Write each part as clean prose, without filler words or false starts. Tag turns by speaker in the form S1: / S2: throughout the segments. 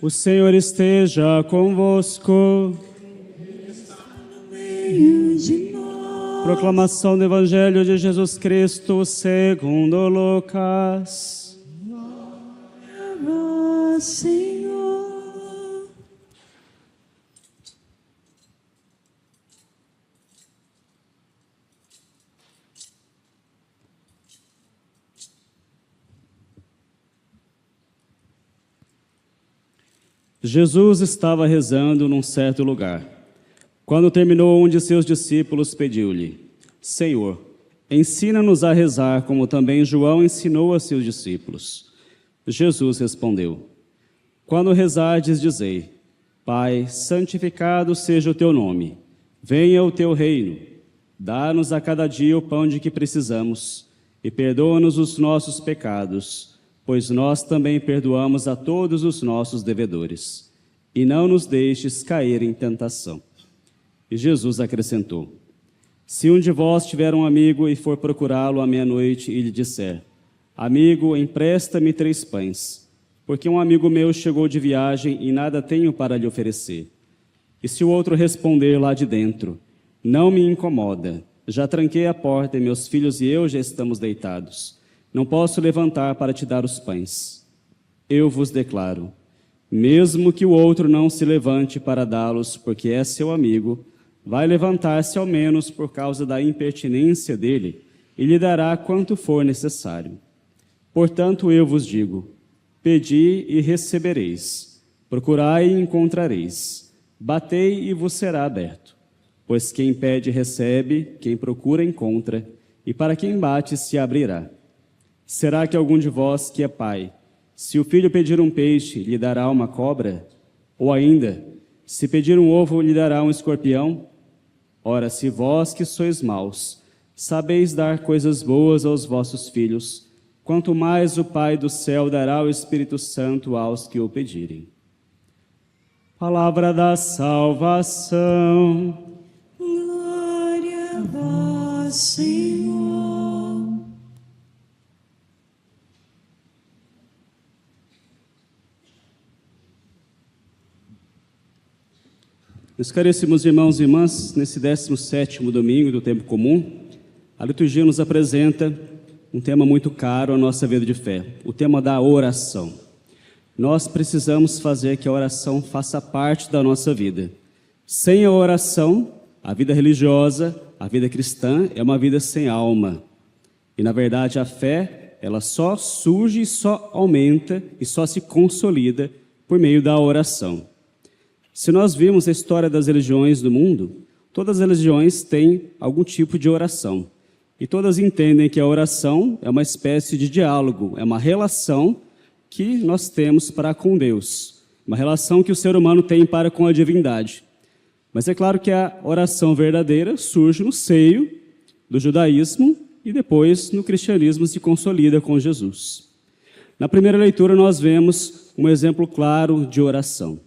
S1: O Senhor esteja convosco. Proclamação do Evangelho de Jesus Cristo segundo Lucas.
S2: Glória a vós, Senhor.
S1: Jesus estava rezando num certo lugar. Quando terminou, um de seus discípulos pediu-lhe: Senhor, ensina-nos a rezar, como também João ensinou a seus discípulos. Jesus respondeu: Quando rezardes, dizei: Pai, santificado seja o teu nome. Venha o teu reino. Dá-nos a cada dia o pão de que precisamos e perdoa-nos os nossos pecados, pois nós também perdoamos a todos os nossos devedores. E não nos deixes cair em tentação. E Jesus acrescentou: Se um de vós tiver um amigo e for procurá-lo à meia-noite e lhe disser: Amigo, empresta-me 3 pães, porque um amigo meu chegou de viagem e nada tenho para lhe oferecer. E se o outro responder lá de dentro: Não me incomoda, já tranquei a porta e meus filhos e eu já estamos deitados. Não posso levantar para te dar os pães. Eu vos declaro, mesmo que o outro não se levante para dá-los, porque é seu amigo, vai levantar-se ao menos por causa da impertinência dele e lhe dará quanto for necessário. Portanto, eu vos digo, pedi e recebereis, procurai e encontrareis, batei e vos será aberto. Pois quem pede recebe, quem procura encontra, e para quem bate se abrirá. Será que algum de vós que é pai, se o filho pedir um peixe, lhe dará uma cobra? Ou ainda, se pedir um ovo, lhe dará um escorpião? Ora, se vós que sois maus, sabeis dar coisas boas aos vossos filhos, quanto mais o Pai do céu dará o Espírito Santo aos que o pedirem. Palavra da salvação.
S2: Glória a vós, Senhor.
S1: Meus caríssimos irmãos e irmãs, nesse 17º domingo do tempo comum, a liturgia nos apresenta um tema muito caro à nossa vida de fé, o tema da oração. Nós precisamos fazer que a oração faça parte da nossa vida. Sem a oração, a vida religiosa, a vida cristã é uma vida sem alma. E, na verdade, a fé, ela só surge, só aumenta e só se consolida por meio da oração. Se nós vimos a história das religiões do mundo, todas as religiões têm algum tipo de oração. E todas entendem que a oração é uma espécie de diálogo, é uma relação que nós temos para com Deus. Uma relação que o ser humano tem para com a divindade. Mas é claro que a oração verdadeira surge no seio do judaísmo e depois no cristianismo se consolida com Jesus. Na primeira leitura nós vemos um exemplo claro de oração.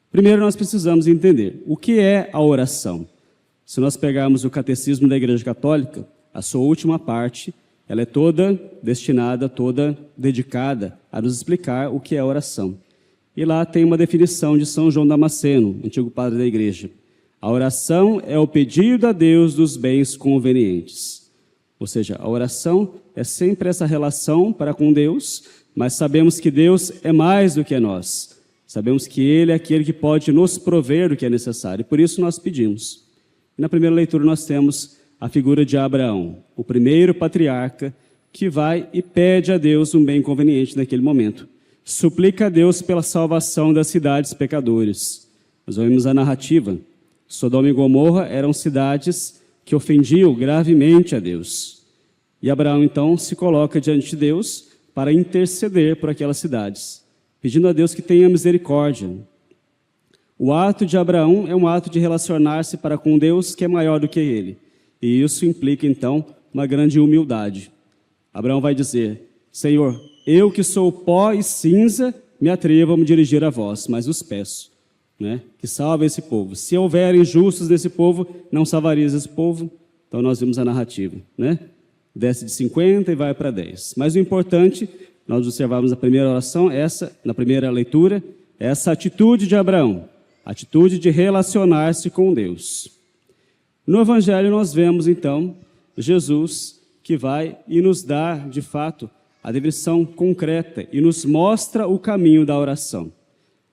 S1: Primeiro, nós precisamos entender o que é a oração. Se nós pegarmos o Catecismo da Igreja Católica, a sua última parte, ela é toda destinada, toda dedicada a nos explicar o que é a oração. E lá tem uma definição de São João Damasceno, antigo padre da Igreja. A oração é o pedido a Deus dos bens convenientes. Ou seja, a oração é sempre essa relação para com Deus, mas sabemos que Deus é mais do que nós. Sabemos que Ele é aquele que pode nos prover do que é necessário, e por isso nós pedimos. E na primeira leitura nós temos a figura de Abraão, o primeiro patriarca que vai e pede a Deus um bem conveniente naquele momento. Suplica a Deus pela salvação das cidades pecadores. Nós ouvimos a narrativa Sodoma e Gomorra eram cidades que ofendiam gravemente a Deus. E Abraão, então, se coloca diante de Deus para interceder por aquelas cidades, pedindo a Deus que tenha misericórdia. O ato de Abraão é um ato de relacionar-se para com Deus que é maior do que ele. E isso implica, então, uma grande humildade. Abraão vai dizer: Senhor, eu que sou pó e cinza, me atrevo a me dirigir a vós, mas os peço, que salve esse povo. Se houver injustos nesse povo, não salvarias esse povo? Então nós vimos a narrativa, Desce de 50 e vai para 10. Mas o importante, nós observamos na primeira oração, na primeira leitura, essa atitude de Abraão, atitude de relacionar-se com Deus. No Evangelho nós vemos, então, Jesus que vai e nos dá, de fato, a definição concreta e nos mostra o caminho da oração.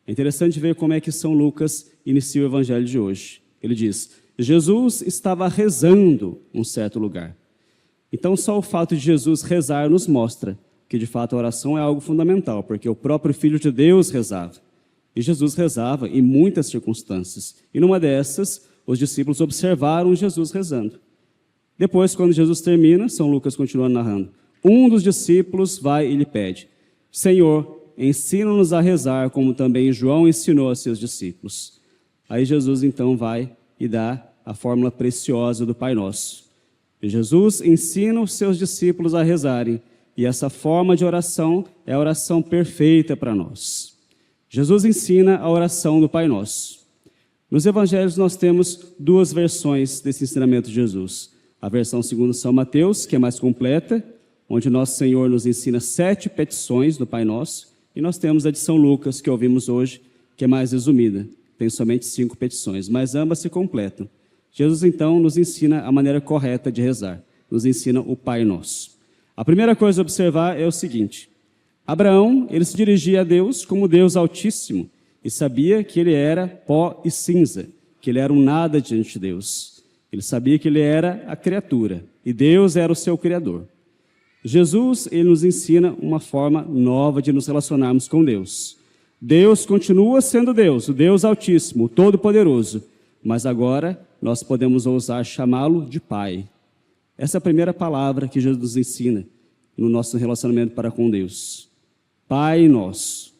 S1: É interessante ver como é que São Lucas inicia o Evangelho de hoje. Ele diz: Jesus estava rezando em certo lugar. Então, só o fato de Jesus rezar nos mostra que, de fato, a oração é algo fundamental, porque o próprio Filho de Deus rezava. E Jesus rezava em muitas circunstâncias. E numa dessas, os discípulos observaram Jesus rezando. Depois, quando Jesus termina, São Lucas continua narrando, um dos discípulos vai e lhe pede: Senhor, ensina-nos a rezar, como também João ensinou a seus discípulos. Aí Jesus, então, vai e dá a fórmula preciosa do Pai Nosso. E Jesus ensina os seus discípulos a rezarem, e essa forma de oração é a oração perfeita para nós. Jesus ensina a oração do Pai Nosso. Nos Evangelhos nós temos duas versões desse ensinamento de Jesus. A versão segundo São Mateus, que é mais completa, onde Nosso Senhor nos ensina 7 petições do Pai Nosso, e nós temos a de São Lucas, que ouvimos hoje, que é mais resumida, tem somente 5 petições, mas ambas se completam. Jesus, então, nos ensina a maneira correta de rezar, nos ensina o Pai Nosso. A primeira coisa a observar é o seguinte: Abraão, ele se dirigia a Deus como Deus Altíssimo, e sabia que ele era pó e cinza, que ele era um nada diante de Deus. Ele sabia que ele era a criatura, e Deus era o seu Criador. Jesus, ele nos ensina uma forma nova de nos relacionarmos com Deus. Deus continua sendo Deus, o Deus Altíssimo, o Todo-Poderoso, mas agora nós podemos ousar chamá-lo de Pai. Essa é a primeira palavra que Jesus nos ensina no nosso relacionamento para com Deus. Pai Nosso.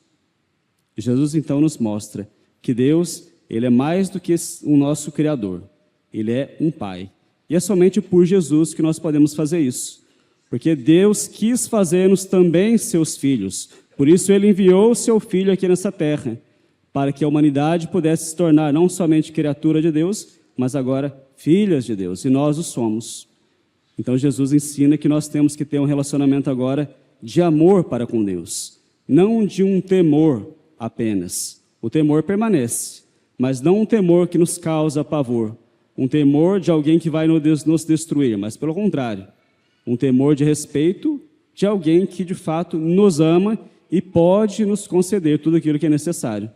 S1: Jesus, então, nos mostra que Deus, ele é mais do que o nosso Criador. Ele é um Pai. E é somente por Jesus que nós podemos fazer isso. Porque Deus quis fazer-nos também seus filhos. Por isso ele enviou o seu Filho aqui nessa terra, para que a humanidade pudesse se tornar não somente criatura de Deus, mas agora filhas de Deus. E nós o somos. Então Jesus ensina que nós temos que ter um relacionamento agora de amor para com Deus. Não de um temor apenas. O temor permanece, mas não um temor que nos causa pavor. Um temor de alguém que vai nos destruir, mas pelo contrário, um temor de respeito de alguém que de fato nos ama e pode nos conceder tudo aquilo que é necessário.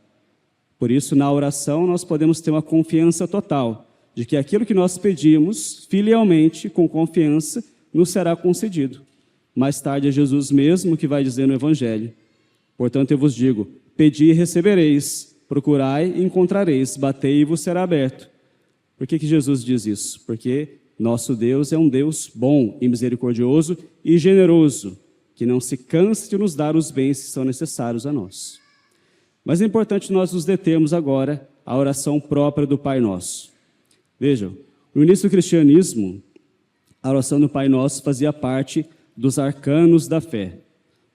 S1: Por isso, na oração, nós podemos ter uma confiança total de que aquilo que nós pedimos, filialmente, com confiança, nos será concedido. Mais tarde é Jesus mesmo que vai dizer no Evangelho: portanto, eu vos digo, pedi e recebereis, procurai e encontrareis, batei e vos será aberto. Por que Jesus diz isso? Porque nosso Deus é um Deus bom e misericordioso e generoso, que não se cansa de nos dar os bens que são necessários a nós. Mas é importante nós nos determos agora à oração própria do Pai Nosso. Vejam, no início do cristianismo, a oração do Pai Nosso fazia parte dos arcanos da fé.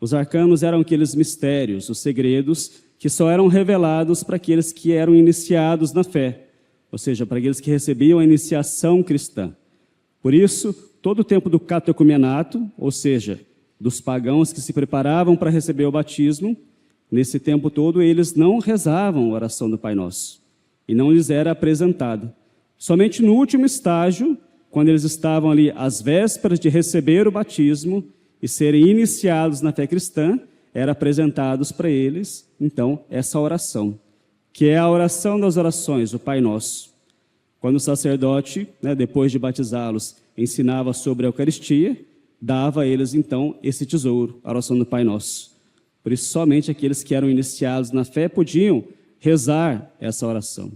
S1: Os arcanos eram aqueles mistérios, os segredos, que só eram revelados para aqueles que eram iniciados na fé, ou seja, para aqueles que recebiam a iniciação cristã. Por isso, todo o tempo do catecumenato, ou seja, dos pagãos que se preparavam para receber o batismo, nesse tempo todo eles não rezavam a oração do Pai Nosso, e não lhes era apresentada. Somente no último estágio, quando eles estavam ali às vésperas de receber o batismo e serem iniciados na fé cristã, era apresentados para eles, então, essa oração, que é a oração das orações, o Pai Nosso. Quando o sacerdote, depois de batizá-los, ensinava sobre a Eucaristia, dava a eles, então, esse tesouro, a oração do Pai Nosso. Por isso, somente aqueles que eram iniciados na fé podiam rezar essa oração.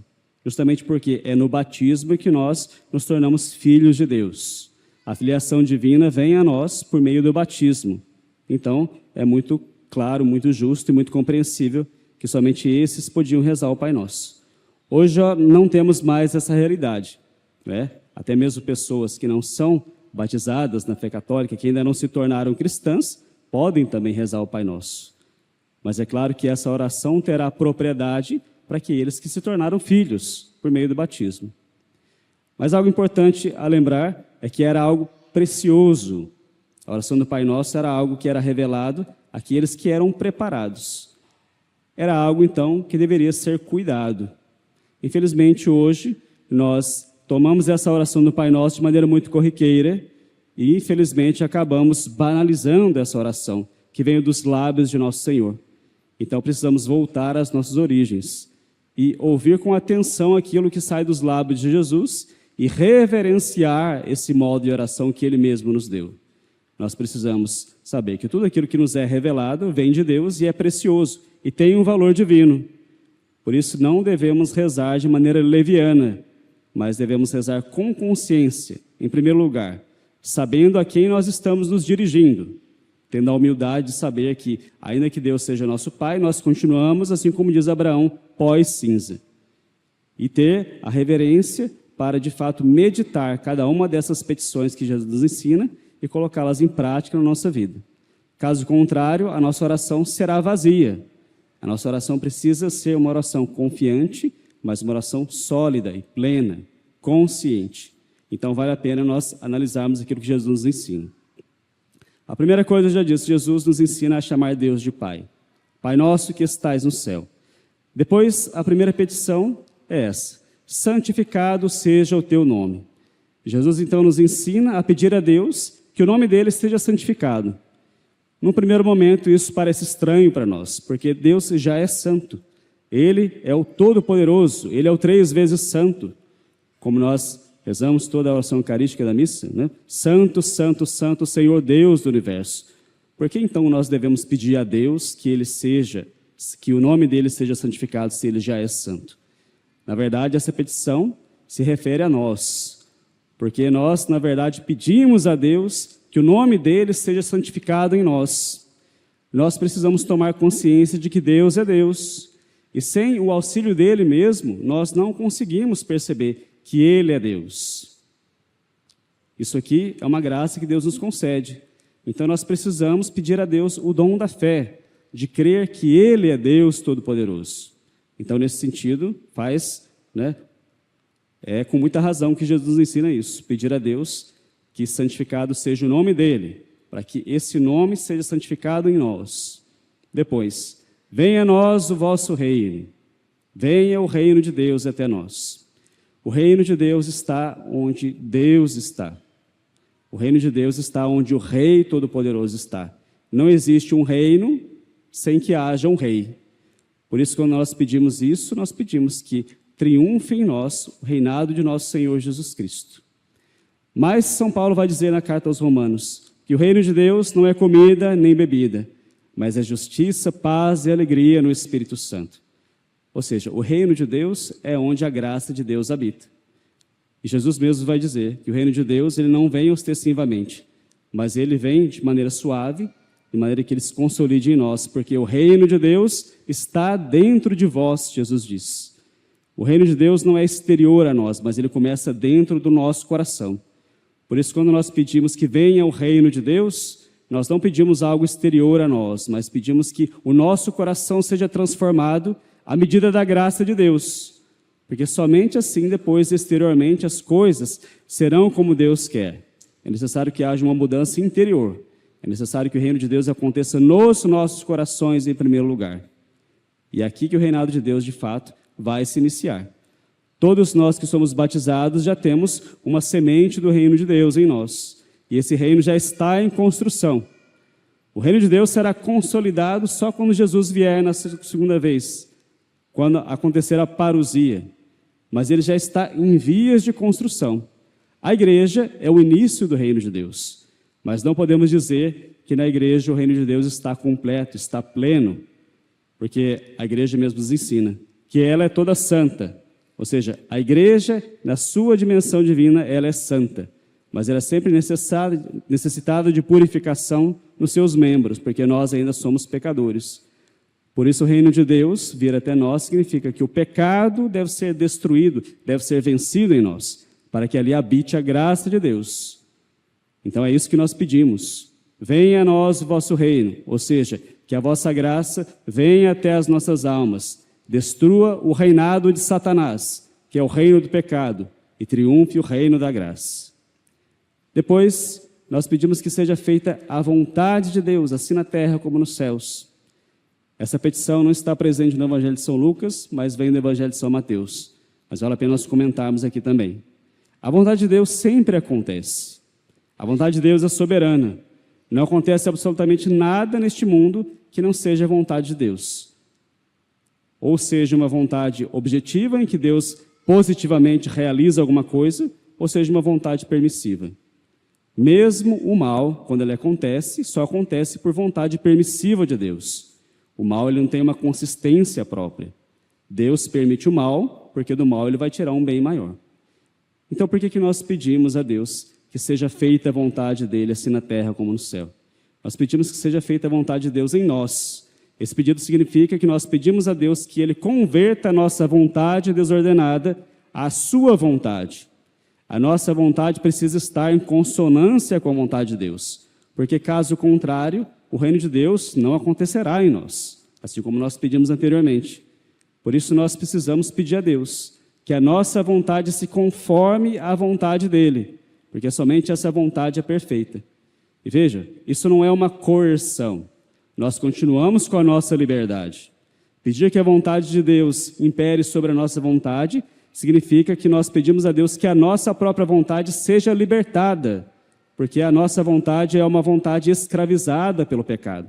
S1: justamente porque é no batismo que nós nos tornamos filhos de Deus. A filiação divina vem a nós por meio do batismo. Então, é muito claro, muito justo e muito compreensível que somente esses podiam rezar o Pai Nosso. Hoje não temos mais essa realidade, né? Até mesmo pessoas que não são batizadas na fé católica, que ainda não se tornaram cristãs, podem também rezar o Pai Nosso. Mas é claro que essa oração terá propriedade para aqueles que se tornaram filhos por meio do batismo. Mas algo importante a lembrar é que era algo precioso. A oração do Pai Nosso era algo que era revelado àqueles que eram preparados. Era algo, então, que deveria ser cuidado. Infelizmente, hoje, nós tomamos essa oração do Pai Nosso de maneira muito corriqueira e, infelizmente, acabamos banalizando essa oração, que veio dos lábios de nosso Senhor. Então, precisamos voltar às nossas origens e ouvir com atenção aquilo que sai dos lábios de Jesus e reverenciar esse modo de oração que Ele mesmo nos deu. Nós precisamos saber que tudo aquilo que nos é revelado vem de Deus e é precioso e tem um valor divino. Por isso, não devemos rezar de maneira leviana, mas devemos rezar com consciência, em primeiro lugar, sabendo a quem nós estamos nos dirigindo, tendo a humildade de saber que, ainda que Deus seja nosso Pai, nós continuamos, assim como diz Abraão, pós-cinza. E ter a reverência para, de fato, meditar cada uma dessas petições que Jesus nos ensina e colocá-las em prática na nossa vida. Caso contrário, a nossa oração será vazia. A nossa oração precisa ser uma oração confiante, mas uma oração sólida e plena, consciente. Então, vale a pena nós analisarmos aquilo que Jesus nos ensina. A primeira coisa, eu já disse, Jesus nos ensina a chamar Deus de Pai. Pai nosso que estais no céu. Depois, a primeira petição é essa: santificado seja o teu nome. Jesus, então, nos ensina a pedir a Deus que o nome dele seja santificado. Num primeiro momento, isso parece estranho para nós, porque Deus já é santo. Ele é o Todo-Poderoso, Ele é o 3 vezes santo. Como nós rezamos toda a oração eucarística da missa, né? Santo, santo, santo, Senhor Deus do universo. Por que então nós devemos pedir a Deus que o nome dele seja santificado se ele já é santo? Na verdade, essa petição se refere a nós, porque nós, na verdade, pedimos a Deus que o nome dele seja santificado em nós. Nós precisamos tomar consciência de que Deus é Deus, e sem o auxílio dele mesmo, nós não conseguimos perceber que ele é Deus. Isso aqui é uma graça que Deus nos concede. Então nós precisamos pedir a Deus o dom da fé, de crer que ele é Deus Todo-Poderoso. Então, nesse sentido, é com muita razão que Jesus nos ensina isso, pedir a Deus que santificado seja o nome dele, para que esse nome seja santificado em nós. Depois, venha a nós o vosso reino, venha o reino de Deus até nós. O reino de Deus está onde Deus está. O reino de Deus está onde o Rei Todo-Poderoso está. Não existe um reino sem que haja um rei. Por isso, quando nós pedimos isso, nós pedimos que triunfe em nós o reinado de nosso Senhor Jesus Cristo. Mas São Paulo vai dizer na carta aos Romanos que o reino de Deus não é comida nem bebida, mas é justiça, paz e alegria no Espírito Santo. Ou seja, o reino de Deus é onde a graça de Deus habita. E Jesus mesmo vai dizer que o reino de Deus ele não vem ostensivamente, mas ele vem de maneira suave, de maneira que ele se consolide em nós, porque o reino de Deus está dentro de vós, Jesus diz. O reino de Deus não é exterior a nós, mas ele começa dentro do nosso coração. Por isso, quando nós pedimos que venha o reino de Deus, nós não pedimos algo exterior a nós, mas pedimos que o nosso coração seja transformado à medida da graça de Deus. Porque somente assim, depois, exteriormente, as coisas serão como Deus quer. É necessário que haja uma mudança interior. É necessário que o reino de Deus aconteça nos nossos corações em primeiro lugar. E é aqui que o reinado de Deus, de fato, vai se iniciar. Todos nós que somos batizados já temos uma semente do reino de Deus em nós. E esse reino já está em construção. O reino de Deus será consolidado só quando Jesus vier na segunda vez, quando acontecer a parousia. Mas ele já está em vias de construção. A igreja é o início do reino de Deus. Mas não podemos dizer que na igreja o reino de Deus está completo, está pleno, porque a igreja mesmo nos ensina que ela é toda santa. Ou seja, a igreja, na sua dimensão divina, ela é santa, mas ela é sempre necessitada de purificação nos seus membros, porque nós ainda somos pecadores. Por isso, o reino de Deus vir até nós significa que o pecado deve ser destruído, deve ser vencido em nós, para que ali habite a graça de Deus. Então é isso que nós pedimos. Venha a nós o vosso reino, ou seja, que a vossa graça venha até as nossas almas, destrua o reinado de Satanás, que é o reino do pecado, e triunfe o reino da graça. Depois, nós pedimos que seja feita a vontade de Deus, assim na terra como nos céus. Essa petição não está presente no Evangelho de São Lucas, mas vem do Evangelho de São Mateus. Mas vale a pena nós comentarmos aqui também. A vontade de Deus sempre acontece. A vontade de Deus é soberana. Não acontece absolutamente nada neste mundo que não seja a vontade de Deus. Ou seja, uma vontade objetiva, em que Deus positivamente realiza alguma coisa, ou seja, uma vontade permissiva. Mesmo o mal, quando ele acontece, só acontece por vontade permissiva de Deus. O mal ele não tem uma consistência própria. Deus permite o mal, porque do mal ele vai tirar um bem maior. Então, por que nós pedimos a Deus que seja feita a vontade dele, assim na terra como no céu? Nós pedimos que seja feita a vontade de Deus em nós. Esse pedido significa que nós pedimos a Deus que ele converta a nossa vontade desordenada à sua vontade. A nossa vontade precisa estar em consonância com a vontade de Deus, porque caso contrário, o reino de Deus não acontecerá em nós, assim como nós pedimos anteriormente. Por isso nós precisamos pedir a Deus que a nossa vontade se conforme à vontade dele, porque somente essa vontade é perfeita. E veja, isso não é uma coerção. Nós continuamos com a nossa liberdade. Pedir que a vontade de Deus impere sobre a nossa vontade significa que nós pedimos a Deus que a nossa própria vontade seja libertada, porque a nossa vontade é uma vontade escravizada pelo pecado.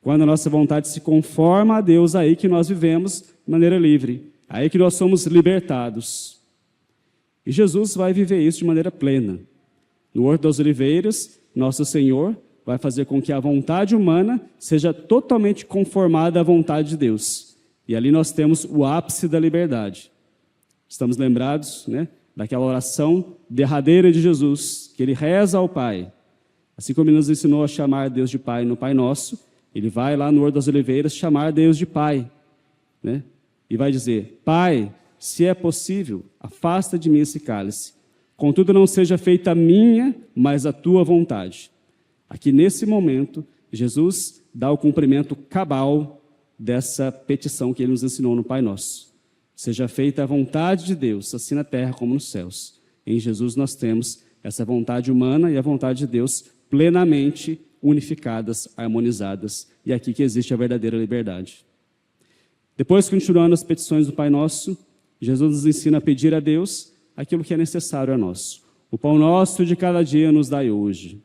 S1: Quando a nossa vontade se conforma a Deus, aí que nós vivemos de maneira livre, aí que nós somos libertados. E Jesus vai viver isso de maneira plena. No Horto das Oliveiras, nosso Senhor vai fazer com que a vontade humana seja totalmente conformada à vontade de Deus. E ali nós temos o ápice da liberdade. Estamos lembrados, né, daquela oração derradeira de Jesus, que ele reza ao Pai. Assim como ele nos ensinou a chamar Deus de Pai no Pai Nosso, ele vai lá no Horto das Oliveiras chamar Deus de Pai, né? E vai dizer: Pai, se é possível, afasta de mim esse cálice. Contudo, não seja feita a minha, mas a tua vontade. Aqui nesse momento, Jesus dá o cumprimento cabal dessa petição que ele nos ensinou no Pai Nosso. Seja feita a vontade de Deus, assim na terra como nos céus. Em Jesus nós temos essa vontade humana e a vontade de Deus plenamente unificadas, harmonizadas. E é aqui que existe a verdadeira liberdade. Depois, continuando as petições do Pai Nosso, Jesus nos ensina a pedir a Deus aquilo que é necessário a nós. O pão nosso de cada dia nos dai hoje.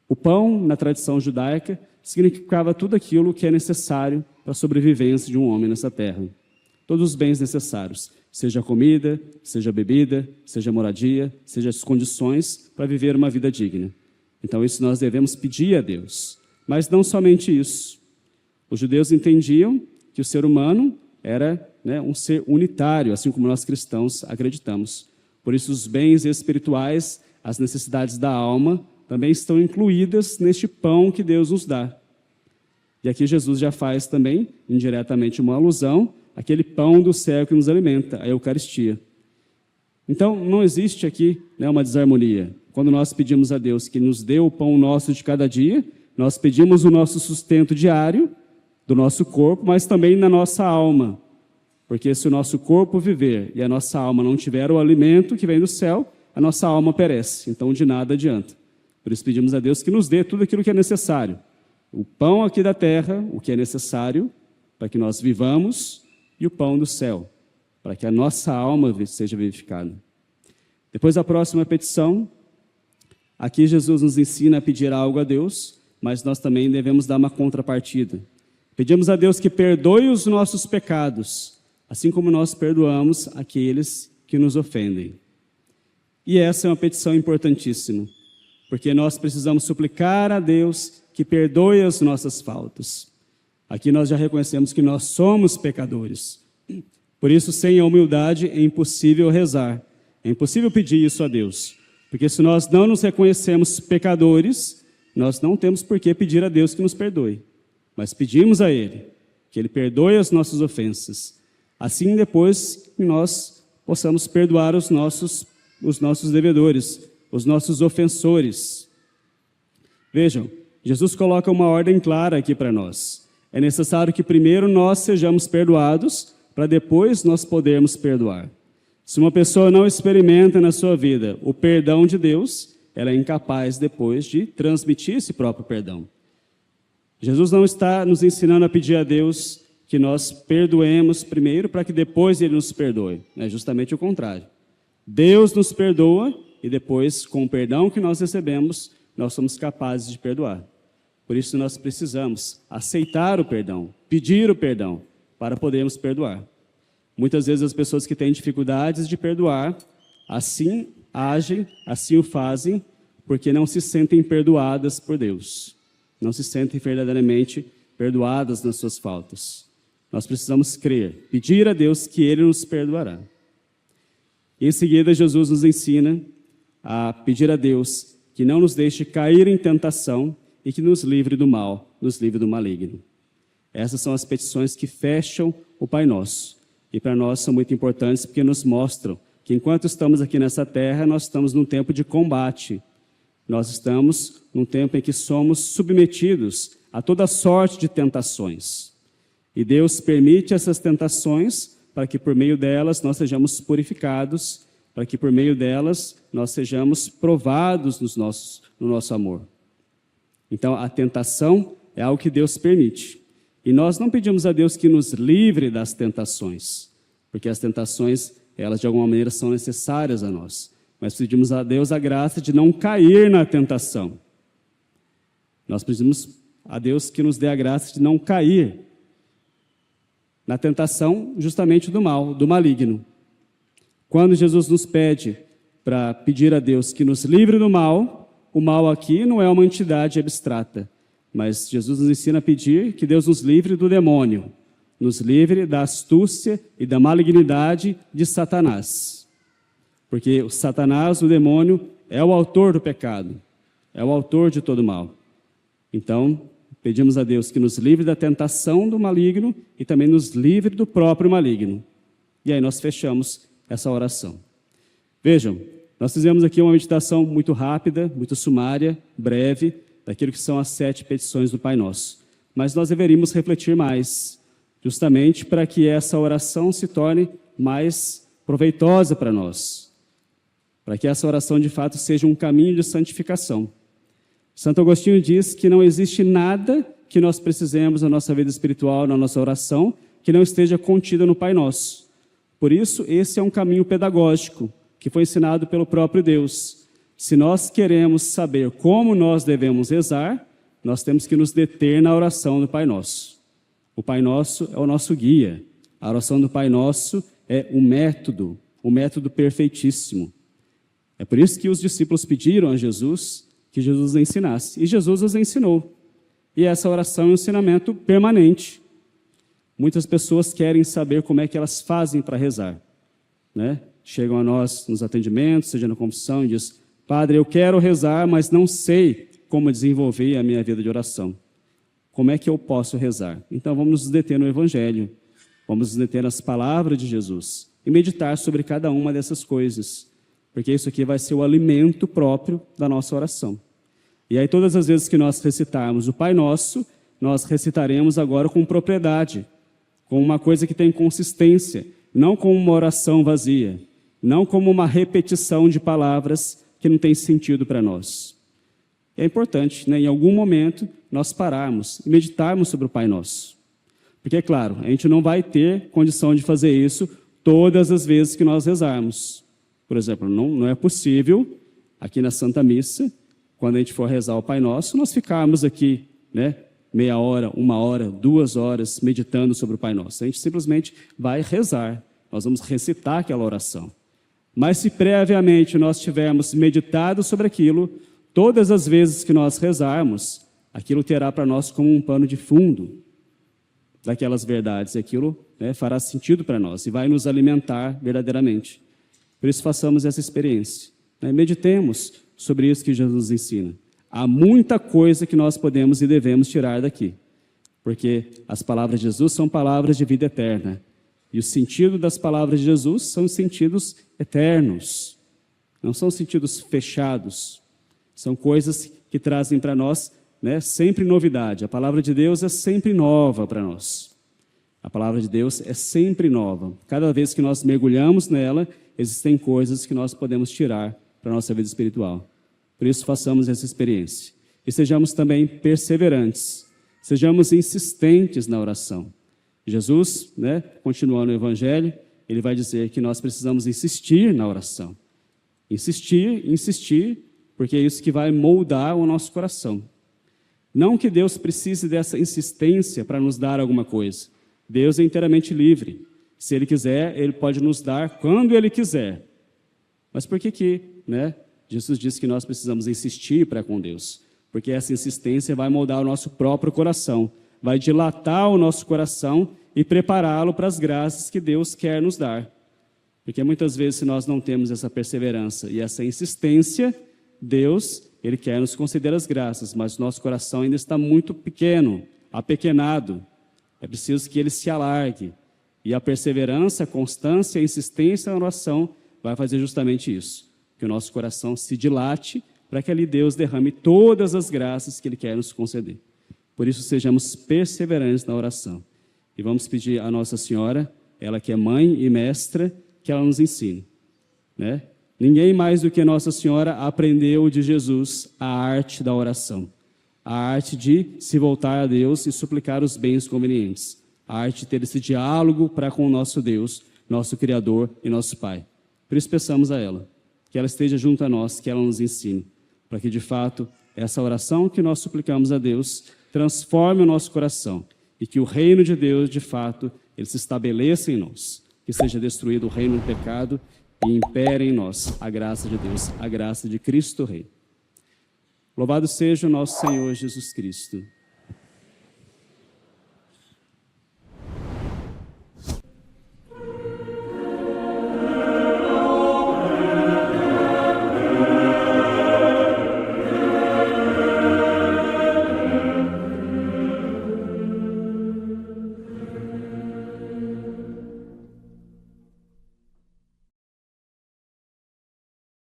S1: O pão, na tradição judaica, significava tudo aquilo que é necessário para a sobrevivência de um homem nessa terra. Todos os bens necessários, seja comida, seja bebida, seja moradia, seja as condições para viver uma vida digna. Então isso nós devemos pedir a Deus. Mas não somente isso. Os judeus entendiam que o ser humano era, né, um ser unitário, assim como nós cristãos acreditamos. Por isso os bens espirituais, as necessidades da alma, também estão incluídas neste pão que Deus nos dá. E aqui Jesus já faz também, indiretamente, uma alusão àquele pão do céu que nos alimenta, a Eucaristia. Então, não existe aqui, né, uma desarmonia. Quando nós pedimos a Deus que nos dê o pão nosso de cada dia, nós pedimos o nosso sustento diário do nosso corpo, mas também na nossa alma. Porque se o nosso corpo viver e a nossa alma não tiver o alimento que vem do céu, a nossa alma perece, então de nada adianta. Por isso pedimos a Deus que nos dê tudo aquilo que é necessário. O pão aqui da terra, o que é necessário para que nós vivamos, e o pão do céu, para que a nossa alma seja vivificada. Depois a próxima petição, aqui Jesus nos ensina a pedir algo a Deus, mas nós também devemos dar uma contrapartida. Pedimos a Deus que perdoe os nossos pecados, assim como nós perdoamos aqueles que nos ofendem. E essa é uma petição importantíssima, porque nós precisamos suplicar a Deus que perdoe as nossas faltas. Aqui nós já reconhecemos que nós somos pecadores. Por isso, sem a humildade é impossível rezar. É impossível pedir isso a Deus. Porque se nós não nos reconhecemos pecadores, nós não temos por que pedir a Deus que nos perdoe. Mas pedimos a Ele que Ele perdoe as nossas ofensas. Assim, depois que nós possamos perdoar os nossos devedores, os nossos ofensores. Vejam, Jesus coloca uma ordem clara aqui para nós. É necessário que primeiro nós sejamos perdoados, para depois nós podermos perdoar. Se uma pessoa não experimenta na sua vida o perdão de Deus, ela é incapaz depois de transmitir esse próprio perdão. Jesus não está nos ensinando a pedir a Deus que nós perdoemos primeiro para que depois Ele nos perdoe. É justamente o contrário. Deus nos perdoa e depois, com o perdão que nós recebemos, nós somos capazes de perdoar. Por isso nós precisamos aceitar o perdão, pedir o perdão, para podermos perdoar. Muitas vezes as pessoas que têm dificuldades de perdoar, assim agem, assim o fazem, porque não se sentem perdoadas por Deus. Não se sentem verdadeiramente perdoadas nas suas faltas. Nós precisamos crer, pedir a Deus que Ele nos perdoará. E em seguida, Jesus nos ensina a pedir a Deus que não nos deixe cair em tentação e que nos livre do mal, nos livre do maligno. Essas são as petições que fecham o Pai Nosso. E para nós são muito importantes porque nos mostram que enquanto estamos aqui nessa terra, nós estamos num tempo de combate. Nós estamos num tempo em que somos submetidos a toda sorte de tentações. E Deus permite essas tentações para que por meio delas nós sejamos purificados, para que por meio delas nós sejamos provados no nosso amor. Então a tentação é algo que Deus permite. E nós não pedimos a Deus que nos livre das tentações, porque as tentações, elas de alguma maneira são necessárias a nós. Mas pedimos a Deus a graça de não cair na tentação. Nós pedimos a Deus que nos dê a graça de não cair na tentação justamente do mal, do maligno. Quando Jesus nos pede para pedir a Deus que nos livre do mal, o mal aqui não é uma entidade abstrata, mas Jesus nos ensina a pedir que Deus nos livre do demônio, nos livre da astúcia e da malignidade de Satanás. Porque o Satanás, o demônio, é o autor do pecado, é o autor de todo mal. Então, pedimos a Deus que nos livre da tentação do maligno e também nos livre do próprio maligno. E aí nós fechamos essa oração. Vejam, nós fizemos aqui uma meditação muito rápida, muito sumária, breve, daquilo que são as 7 petições do Pai Nosso. Mas nós deveríamos refletir mais, justamente para que essa oração se torne mais proveitosa para nós, para que essa oração de fato seja um caminho de santificação. Santo Agostinho diz que não existe nada que nós precisemos na nossa vida espiritual, na nossa oração, que não esteja contida no Pai Nosso. Por isso, esse é um caminho pedagógico, que foi ensinado pelo próprio Deus. Se nós queremos saber como nós devemos rezar, nós temos que nos deter na oração do Pai Nosso. O Pai Nosso é o nosso guia. A oração do Pai Nosso é um método perfeitíssimo. É por isso que os discípulos pediram a Jesus que Jesus os ensinasse. E Jesus os ensinou. E essa oração é um ensinamento permanente. Muitas pessoas querem saber como é que elas fazem para rezar, né? Chegam a nós nos atendimentos, seja na confissão, e diz: Padre, eu quero rezar, mas não sei como desenvolver a minha vida de oração. Como é que eu posso rezar? Então vamos nos deter no Evangelho, vamos nos deter nas palavras de Jesus e meditar sobre cada uma dessas coisas, porque isso aqui vai ser o alimento próprio da nossa oração. E aí todas as vezes que nós recitarmos o Pai Nosso, nós recitaremos agora com propriedade, com uma coisa que tem consistência, não como uma oração vazia, não como uma repetição de palavras que não tem sentido para nós. É importante, né, em algum momento, nós pararmos e meditarmos sobre o Pai Nosso. Porque, é claro, a gente não vai ter condição de fazer isso todas as vezes que nós rezarmos. Por exemplo, não é possível, aqui na Santa Missa, quando a gente for rezar o Pai Nosso, nós ficarmos aqui, né, meia hora, 1 hora, 2 horas, meditando sobre o Pai Nosso. A gente simplesmente vai rezar, nós vamos recitar aquela oração. Mas se previamente nós tivermos meditado sobre aquilo, todas as vezes que nós rezarmos, aquilo terá para nós como um pano de fundo. daquelas verdades, e aquilo, né, fará sentido para nós e vai nos alimentar verdadeiramente. Por isso, façamos essa experiência, né? Meditemos sobre isso que Jesus nos ensina. Há muita coisa que nós podemos e devemos tirar daqui, porque as palavras de Jesus são palavras de vida eterna, e o sentido das palavras de Jesus são sentidos eternos, não são sentidos fechados, são coisas que trazem para nós, né, sempre novidade. A palavra de Deus é sempre nova para nós. A palavra de Deus é sempre nova. Cada vez que nós mergulhamos nela, existem coisas que nós podemos tirar para a nossa vida espiritual. Por isso, façamos essa experiência. E sejamos também perseverantes. Sejamos insistentes na oração. Jesus, né, continuando o Evangelho, ele vai dizer que nós precisamos insistir na oração. Insistir, porque é isso que vai moldar o nosso coração. Não que Deus precise dessa insistência para nos dar alguma coisa. Deus é inteiramente livre. Se Ele quiser, Ele pode nos dar quando Ele quiser. Mas por que, né, Jesus disse que nós precisamos insistir para com Deus? Porque essa insistência vai moldar o nosso próprio coração, vai dilatar o nosso coração e prepará-lo para as graças que Deus quer nos dar. Porque muitas vezes, se nós não temos essa perseverança e essa insistência, Deus, Ele quer nos conceder as graças, mas o nosso coração ainda está muito pequeno, apequenado. É preciso que ele se alargue. E a perseverança, a constância, a insistência na oração vai fazer justamente isso. Que o nosso coração se dilate para que ali Deus derrame todas as graças que Ele quer nos conceder. Por isso, sejamos perseverantes na oração. E vamos pedir à Nossa Senhora, ela que é mãe e mestra, que ela nos ensine, né? Ninguém mais do que Nossa Senhora aprendeu de Jesus a arte da oração, a arte de se voltar a Deus e suplicar os bens convenientes, a arte de ter esse diálogo para com o nosso Deus, nosso Criador e nosso Pai. Por isso, peçamos a ela, que ela esteja junto a nós, que ela nos ensine, para que, de fato, essa oração que nós suplicamos a Deus transforme o nosso coração e que o reino de Deus, de fato, ele se estabeleça em nós, que seja destruído o reino do pecado e impere em nós a graça de Deus, a graça de Cristo Rei. Louvado seja o nosso Senhor Jesus Cristo.